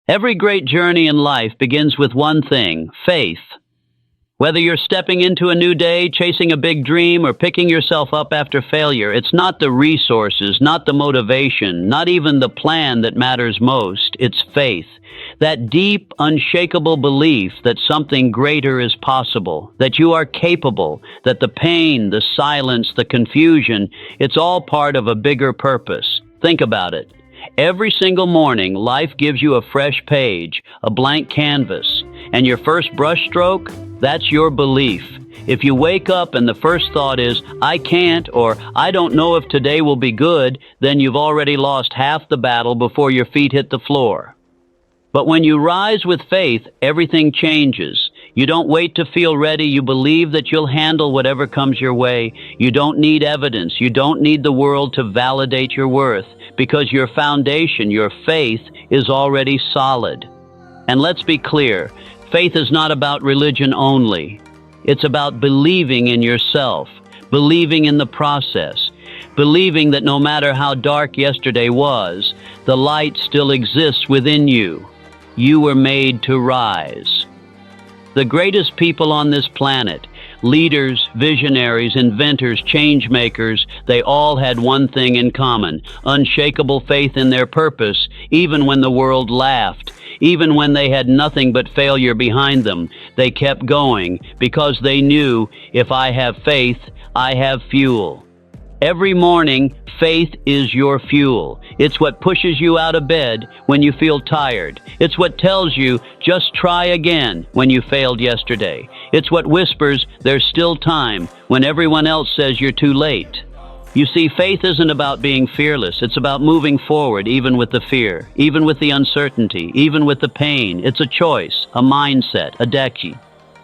Every great journey in life begins with one thing: faith. Whether you're stepping into a new day, chasing a big dream, or picking yourself up after failure, it's not the resources, not the motivation, not even the plan that matters most. It's faith. That deep, unshakable belief that something greater is possible, that you are capable, that the pain, the silence, the confusion, it's all part of a bigger purpose. Think about it. Every single morning, life gives you a fresh page, a blank canvas, and your first brushstroke, that's your belief. If you wake up and the first thought is, I can't, or I don't know if today will be good, then you've already lost half the battle before your feet hit the floor. But when you rise with faith, everything changes. You don't wait to feel ready. You believe that you'll handle whatever comes your way. You don't need evidence. You don't need the world to validate your worth, because your foundation, your faith, is already solid. And let's be clear, faith is not about religion only. It's about believing in yourself, believing in the process, believing that no matter how dark yesterday was, the light still exists within you. You were made to rise. The greatest people on this planet, leaders, visionaries, inventors, change makers, they all had one thing in common: unshakable faith in their purpose, even when the world laughed. Even when they had nothing but failure behind them, they kept going because they knew, if I have faith, I have fuel. Every morning, faith is your fuel. It's what pushes you out of bed when you feel tired. It's what tells you, just try again, when you failed yesterday. It's what whispers, there's still time, when everyone else says you're too late. You see, faith isn't about being fearless. It's about moving forward, even with the fear, even with the uncertainty, even with the pain. It's a choice, a mindset, a deki.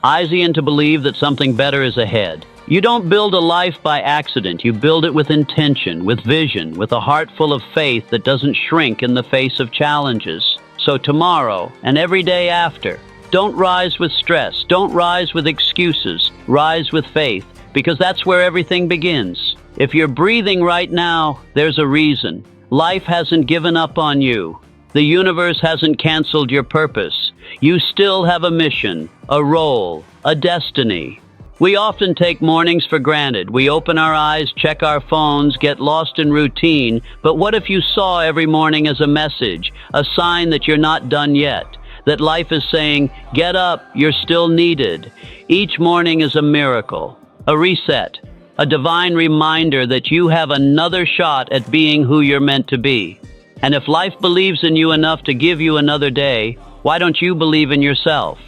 Easy to believe that something better is ahead. You don't build a life by accident. You build it with intention, with vision, with a heart full of faith that doesn't shrink in the face of challenges. So tomorrow, and every day after, don't rise with stress. Don't rise with excuses. Rise with faith, because that's where everything begins. If you're breathing right now, there's a reason. Life hasn't given up on you. The universe hasn't canceled your purpose. You still have a mission, a role, a destiny. We often take mornings for granted. We open our eyes, check our phones, get lost in routine. But what if you saw every morning as a message, a sign that you're not done yet, that life is saying, get up, you're still needed. Each morning is a miracle, a reset, a divine reminder that you have another shot at being who you're meant to be. And if life believes in you enough to give you another day, why don't you believe in yourself?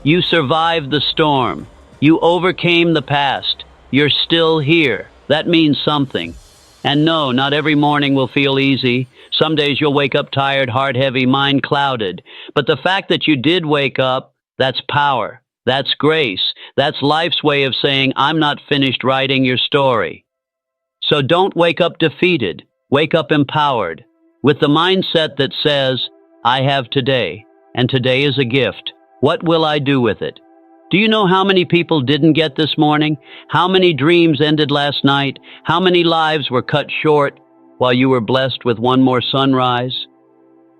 You survived the storm. You overcame the past. You're still here. That means something. And no, not every morning will feel easy. Some days you'll wake up tired, heart heavy, mind clouded. But the fact that you did wake up, that's power. That's grace. That's life's way of saying, I'm not finished writing your story. So don't wake up defeated. Wake up empowered, with the mindset that says, I have today, and today is a gift. What will I do with it? Do you know how many people didn't get this morning? How many dreams ended last night? How many lives were cut short while you were blessed with one more sunrise?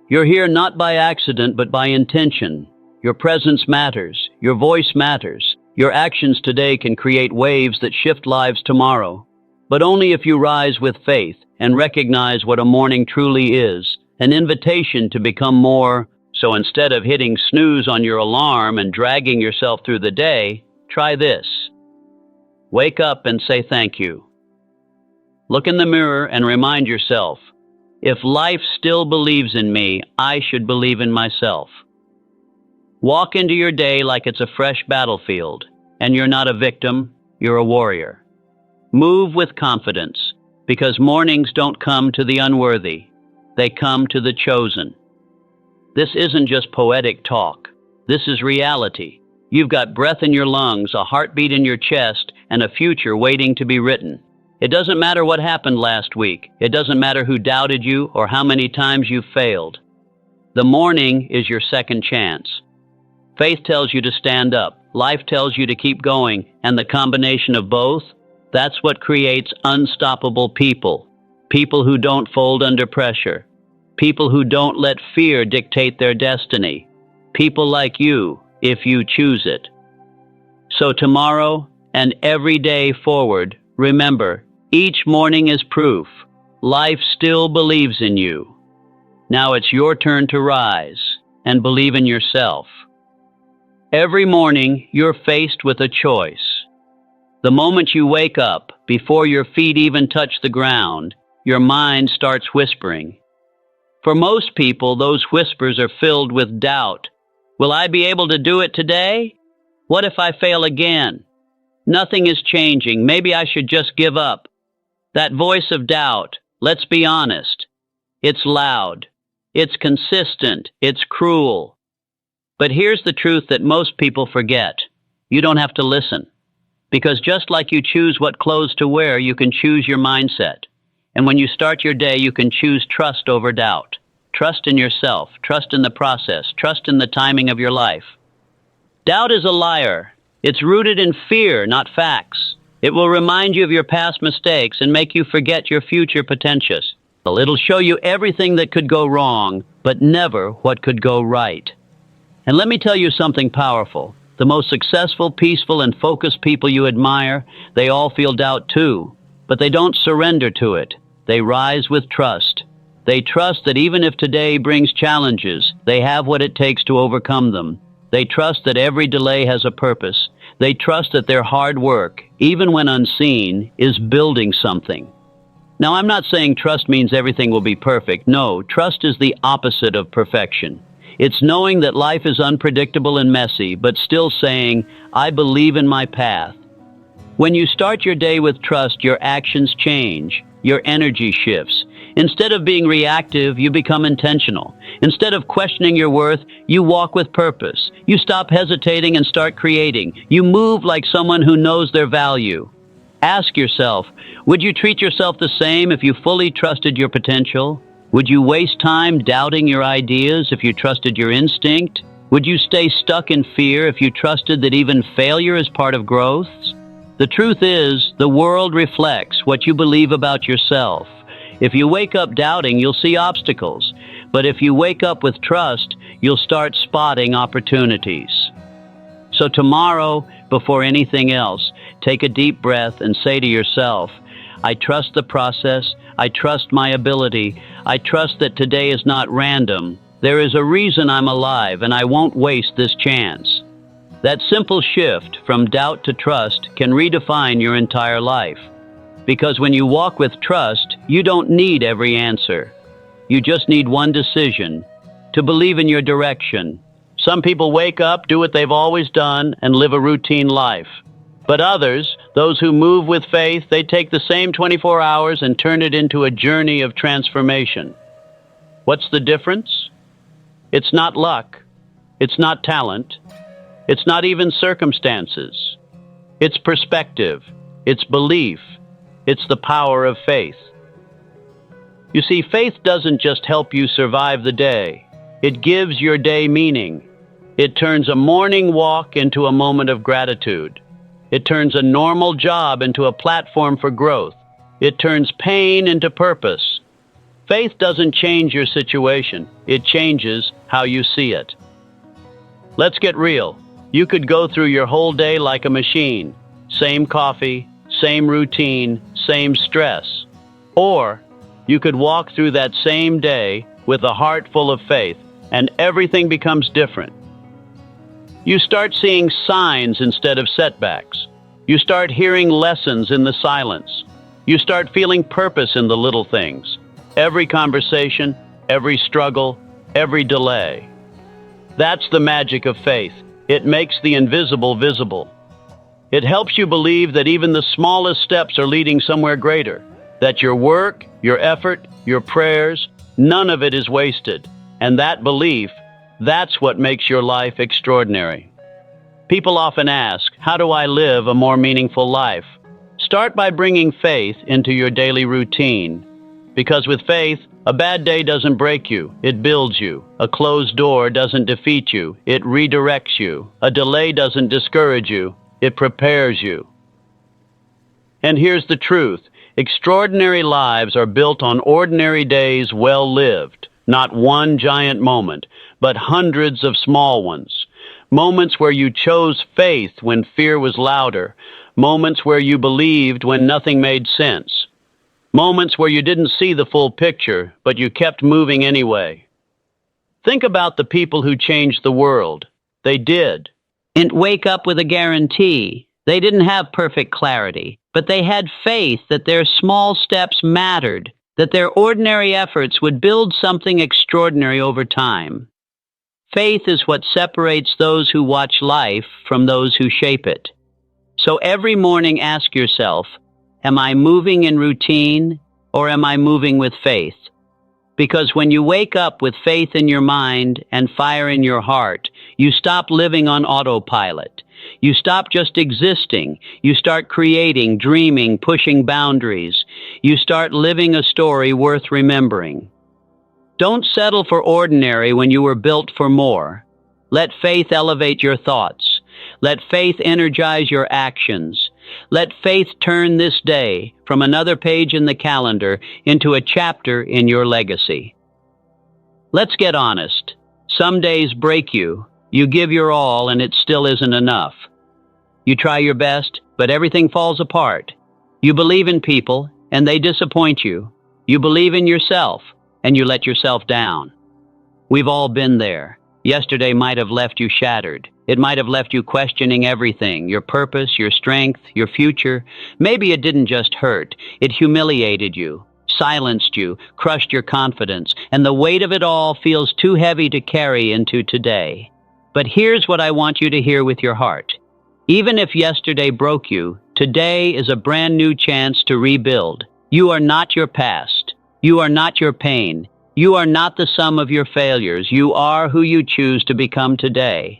You're here not by accident, but by intention. Your presence matters. Your voice matters. Your actions today can create waves that shift lives tomorrow. But only if you rise with faith and recognize what a morning truly is, an invitation to become more. So instead of hitting snooze on your alarm and dragging yourself through the day, try this. Wake up and say thank you. Look in the mirror and remind yourself, if life still believes in me, I should believe in myself. Walk into your day like it's a fresh battlefield, and you're not a victim, you're a warrior. Move with confidence, because mornings don't come to the unworthy, they come to the chosen. This isn't just poetic talk. This is reality. You've got breath in your lungs, a heartbeat in your chest, and a future waiting to be written. It doesn't matter what happened last week. It doesn't matter who doubted you or how many times you failed. The morning is your second chance. Faith tells you to stand up. Life tells you to keep going. And the combination of both, that's what creates unstoppable people. People who don't fold under pressure. People who don't let fear dictate their destiny. People like you, if you choose it. So tomorrow and every day forward, remember, each morning is proof. Life still believes in you. Now it's your turn to rise and believe in yourself. Every morning, you're faced with a choice. The moment you wake up, before your feet even touch the ground, your mind starts whispering. For most people, those whispers are filled with doubt. Will I be able to do it today? What if I fail again? Nothing is changing. Maybe I should just give up. That voice of doubt, let's be honest, it's loud, it's consistent, it's cruel. But here's the truth that most people forget. You don't have to listen. Because just like you choose what clothes to wear, you can choose your mindset. And when you start your day, you can choose trust over doubt. Trust in yourself, trust in the process, trust in the timing of your life. Doubt is a liar. It's rooted in fear, not facts. It will remind you of your past mistakes and make you forget your future potentials. It'll show you everything that could go wrong, but never what could go right. And let me tell you something powerful. The most successful, peaceful, and focused people you admire, they all feel doubt too. But they don't surrender to it. They rise with trust. They trust that even if today brings challenges, they have what it takes to overcome them. They trust that every delay has a purpose. They trust that their hard work, even when unseen, is building something. Now, I'm not saying trust means everything will be perfect. No, trust is the opposite of perfection. It's knowing that life is unpredictable and messy, but still saying, I believe in my path. When you start your day with trust, your actions change. Your energy shifts. Instead of being reactive, you become intentional. Instead of questioning your worth, you walk with purpose. You stop hesitating and start creating. You move like someone who knows their value. Ask yourself, would you treat yourself the same if you fully trusted your potential? Would you waste time doubting your ideas if you trusted your instinct? Would you stay stuck in fear if you trusted that even failure is part of growth? The truth is, the world reflects what you believe about yourself. If you wake up doubting, you'll see obstacles. But if you wake up with trust, you'll start spotting opportunities. So tomorrow, before anything else, take a deep breath and say to yourself, I trust the process. I trust my ability. I trust that today is not random. There is a reason I'm alive, and I won't waste this chance. That simple shift from doubt to trust can redefine your entire life. Because when you walk with trust, you don't need every answer. You just need one decision, to believe in your direction. Some people wake up, do what they've always done, and live a routine life. But others, those who move with faith, they take the same 24 hours and turn it into a journey of transformation. What's the difference? It's not luck. It's not talent. It's not even circumstances. It's perspective. It's belief. It's the power of faith. You see, faith doesn't just help you survive the day. It gives your day meaning. It turns a morning walk into a moment of gratitude. It turns a normal job into a platform for growth. It turns pain into purpose. Faith doesn't change your situation. It changes how you see it. Let's get real. You could go through your whole day like a machine. Same coffee, same routine, same stress. Or you could walk through that same day with a heart full of faith, and everything becomes different. You start seeing signs instead of setbacks. You start hearing lessons in the silence. You start feeling purpose in the little things. Every conversation, every struggle, every delay. That's the magic of faith. It makes the invisible visible. It helps you believe that even the smallest steps are leading somewhere greater, that your work, your effort, your prayers, none of it is wasted. And that belief, that's what makes your life extraordinary. People often ask, how do I live a more meaningful life? Start by bringing faith into your daily routine. Because with faith, a bad day doesn't break you, it builds you. A closed door doesn't defeat you, it redirects you. A delay doesn't discourage you, it prepares you. And here's the truth. Extraordinary lives are built on ordinary days well lived. Not one giant moment, but hundreds of small ones. Moments where you chose faith when fear was louder. Moments where you believed when nothing made sense. Moments where you didn't see the full picture, but you kept moving anyway. Think about the people who changed the world. They did. And wake up with a guarantee. They didn't have perfect clarity, but they had faith that their small steps mattered, that their ordinary efforts would build something extraordinary over time. Faith is what separates those who watch life from those who shape it. So every morning ask yourself, am I moving in routine or am I moving with faith? Because when you wake up with faith in your mind and fire in your heart, you stop living on autopilot. You stop just existing. You start creating, dreaming, pushing boundaries. You start living a story worth remembering. Don't settle for ordinary when you were built for more. Let faith elevate your thoughts. Let faith energize your actions. Let faith turn this day from another page in the calendar into a chapter in your legacy. Let's get honest. Some days break you. You give your all and it still isn't enough. You try your best, but everything falls apart. You believe in people and they disappoint you. You believe in yourself and you let yourself down. We've all been there. Yesterday might have left you shattered. It might have left you questioning everything, your purpose, your strength, your future. Maybe it didn't just hurt. It humiliated you, silenced you, crushed your confidence, and the weight of it all feels too heavy to carry into today. But here's what I want you to hear with your heart. Even if yesterday broke you, today is a brand new chance to rebuild. You are not your past. You are not your pain. You are not the sum of your failures. You are who you choose to become today.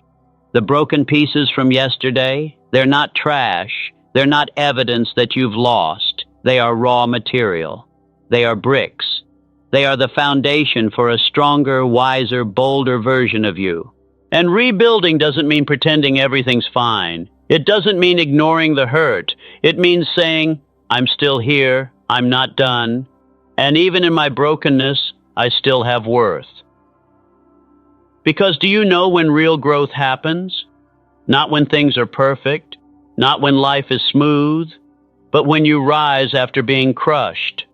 The broken pieces from yesterday, they're not trash. They're not evidence that you've lost. They are raw material. They are bricks. They are the foundation for a stronger, wiser, bolder version of you. And rebuilding doesn't mean pretending everything's fine. It doesn't mean ignoring the hurt. It means saying, I'm still here, I'm not done, and even in my brokenness, I still have worth. Because do you know when real growth happens? Not when things are perfect, not when life is smooth, but when you rise after being crushed,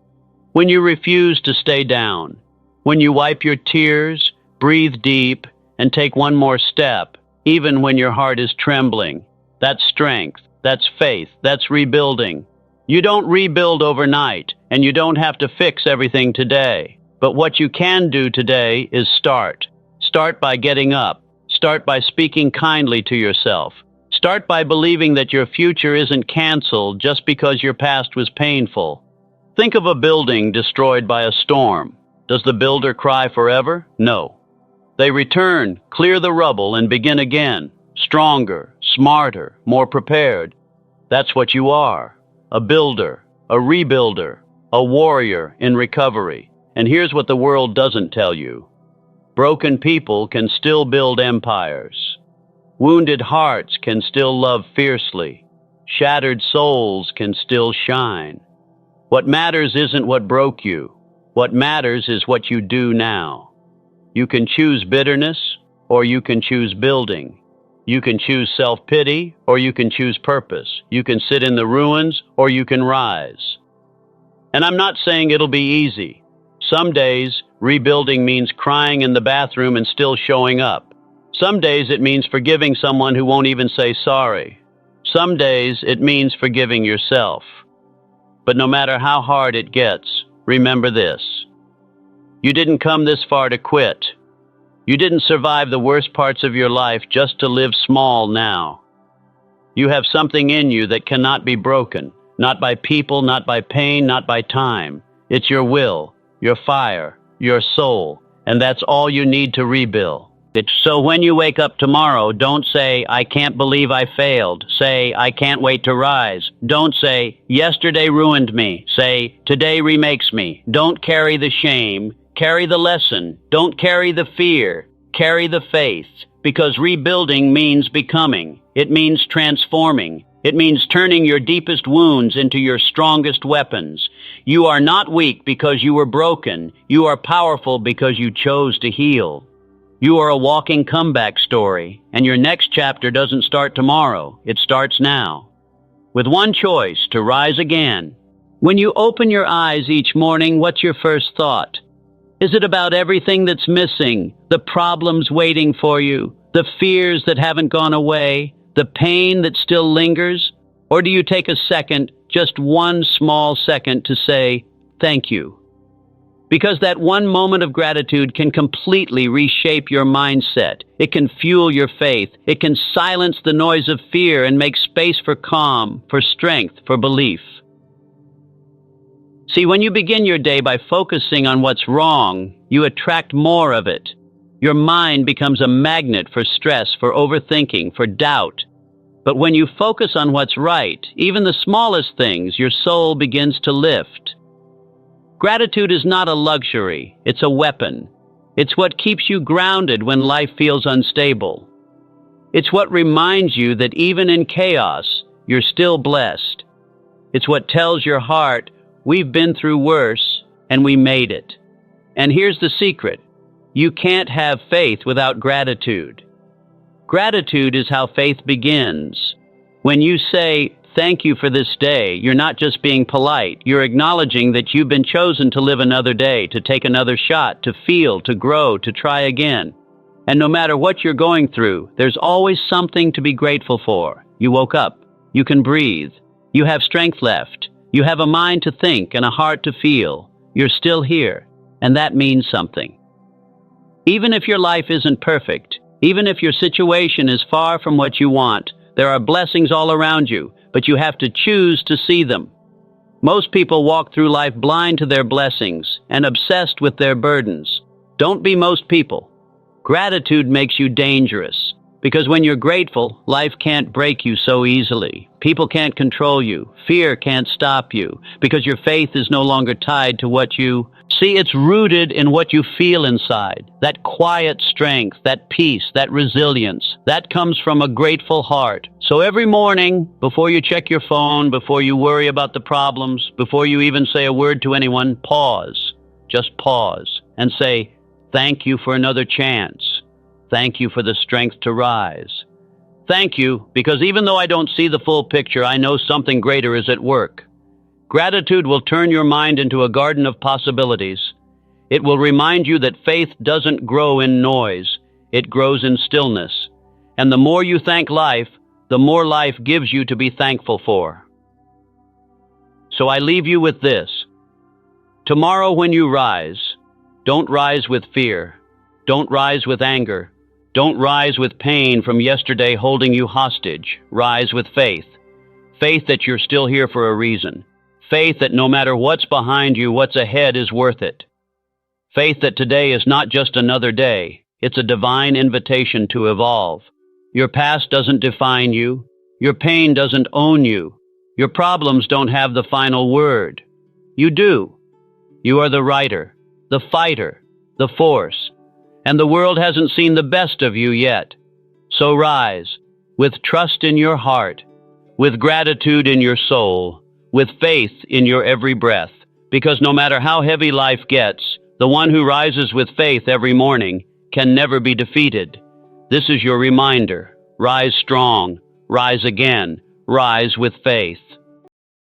when you refuse to stay down, when you wipe your tears, breathe deep, and take one more step, even when your heart is trembling. That's strength, that's faith, that's rebuilding. You don't rebuild overnight, and you don't have to fix everything today. But what you can do today is start. Start by getting up. Start by speaking kindly to yourself. Start by believing that your future isn't canceled just because your past was painful. Think of a building destroyed by a storm. Does the builder cry forever? No. They return, clear the rubble, and begin again. Stronger, smarter, more prepared. That's what you are. A builder, a rebuilder, a warrior in recovery. And here's what the world doesn't tell you. Broken people can still build empires. Wounded hearts can still love fiercely. Shattered souls can still shine. What matters isn't what broke you. What matters is what you do now. You can choose bitterness, or you can choose building. You can choose self-pity, or you can choose purpose. You can sit in the ruins, or you can rise. And I'm not saying it'll be easy. Some days, rebuilding means crying in the bathroom and still showing up. Some days it means forgiving someone who won't even say sorry. Some days it means forgiving yourself. But no matter how hard it gets, remember this. You didn't come this far to quit. You didn't survive the worst parts of your life just to live small now. You have something in you that cannot be broken, not by people, not by pain, not by time. It's your will, your fire, your soul, and that's all you need to rebuild. So when you wake up tomorrow, don't say, I can't believe I failed. Say, I can't wait to rise. Don't say, yesterday ruined me. Say, today remakes me. Don't carry the shame. Carry the lesson. Don't carry the fear. Carry the faith. Because rebuilding means becoming. It means transforming. It means turning your deepest wounds into your strongest weapons. You are not weak because you were broken. You are powerful because you chose to heal. You are a walking comeback story, and your next chapter doesn't start tomorrow. It starts now. With one choice, to rise again. When you open your eyes each morning, what's your first thought? Is it about everything that's missing, the problems waiting for you, the fears that haven't gone away, the pain that still lingers? Or do you take a second, just one small second, to say, thank you? Because that one moment of gratitude can completely reshape your mindset. It can fuel your faith. It can silence the noise of fear and make space for calm, for strength, for belief. See, when you begin your day by focusing on what's wrong, you attract more of it. Your mind becomes a magnet for stress, for overthinking, for doubt. But when you focus on what's right, even the smallest things, your soul begins to lift. Gratitude is not a luxury, it's a weapon. It's what keeps you grounded when life feels unstable. It's what reminds you that even in chaos, you're still blessed. It's what tells your heart, we've been through worse, and we made it. And here's the secret. You can't have faith without gratitude. Gratitude is how faith begins. When you say, thank you for this day, you're not just being polite. You're acknowledging that you've been chosen to live another day, to take another shot, to feel, to grow, to try again. And no matter what you're going through, there's always something to be grateful for. You woke up. You can breathe. You have strength left. You have a mind to think and a heart to feel. You're still here, and that means something. Even if your life isn't perfect, even if your situation is far from what you want, there are blessings all around you, but you have to choose to see them. Most people walk through life blind to their blessings and obsessed with their burdens. Don't be most people. Gratitude makes you dangerous, because when you're grateful, life can't break you so easily. People can't control you. Fear can't stop you, because your faith is no longer tied to what you see. It's rooted in what you feel inside. That quiet strength, that peace, that resilience, that comes from a grateful heart. So every morning, before you check your phone, before you worry about the problems, before you even say a word to anyone, pause. Just pause and say, thank you for another chance. Thank you for the strength to rise. Thank you, because even though I don't see the full picture, I know something greater is at work. Gratitude will turn your mind into a garden of possibilities. It will remind you that faith doesn't grow in noise. It grows in stillness. And the more you thank life, the more life gives you to be thankful for. So I leave you with this. Tomorrow when you rise, don't rise with fear. Don't rise with anger. Don't rise with pain from yesterday holding you hostage. Rise with faith. Faith that you're still here for a reason. Faith that no matter what's behind you, what's ahead is worth it. Faith that today is not just another day. It's a divine invitation to evolve. Your past doesn't define you. Your pain doesn't own you. Your problems don't have the final word. You do. You are the writer, the fighter, the force. And the world hasn't seen the best of you yet. So rise, with trust in your heart, with gratitude in your soul, with faith in your every breath. Because no matter how heavy life gets, the one who rises with faith every morning can never be defeated. This is your reminder. Rise strong, rise again, rise with faith.